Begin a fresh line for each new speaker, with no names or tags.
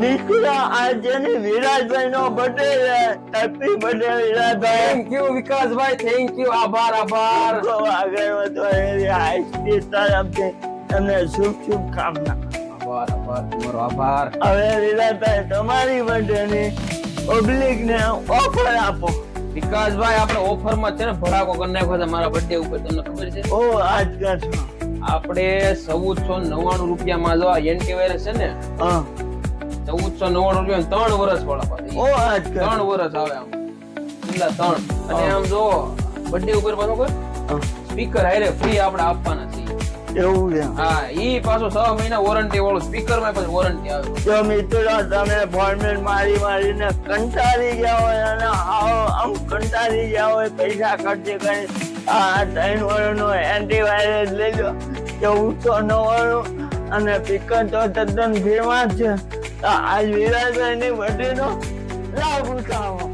દીકરા આજે ને વિરાજભાઈ નો બર્થડે હેપી બર્થડે વિરાજભાઈ.
થેન્ક યુ વિકાસભાઈ, થેન્ક યુ, આભાર આભાર.
આગળ વધો એવી હાઈસ્પીડ તરફથી તમને શુભકામના.
આભાર આભાર, તમારો આભાર.
હવે વિરાજભાઈ તમારી બર્થડે ની પબ્લિક ને ઓફર આપો.
વિકાસભાઈ આપણે ઓફર માં છે ને ભડાકો કરી નાખ્યો છે મારા બર્થડે ઉપર, તમને ખબર છે?
ઓ આજ કરશો
આપણે 1499 રૂપિયામાં જો આ એન્ટીવાયરસ છે ને,
હા
1499 રૂપિયા 3 વર્ષ વાળા પાછા.
ઓ આજ
3 વર્ષ આવે આમ છેલ્લા 3. અને આમ જો બર્થડે ઉપર પાછો કોઈ સ્પીકર હારે ફ્રી આપણે આપવાના છે.
એવું છે.
હા, ઈ પાછો 6 મહિના વોરંટી વાળું સ્પીકર માં પછી વોરંટી આવે.
જો મિત્રો તમે ફોર્મેટ મારીને કંટાળી ગયા હોય અને આમ કંટાળી ગયા હોય પૈસા ખર્ચી કરી આ 3 વર્ષનો એન્ટીવાયરસ લઈ લો 1499 અને સ્પીકર તો તદ્દન ફેમસ છે. તો આજ વિરાજભાઈ ની બર્થડે નો લાભ ઉઠાવો.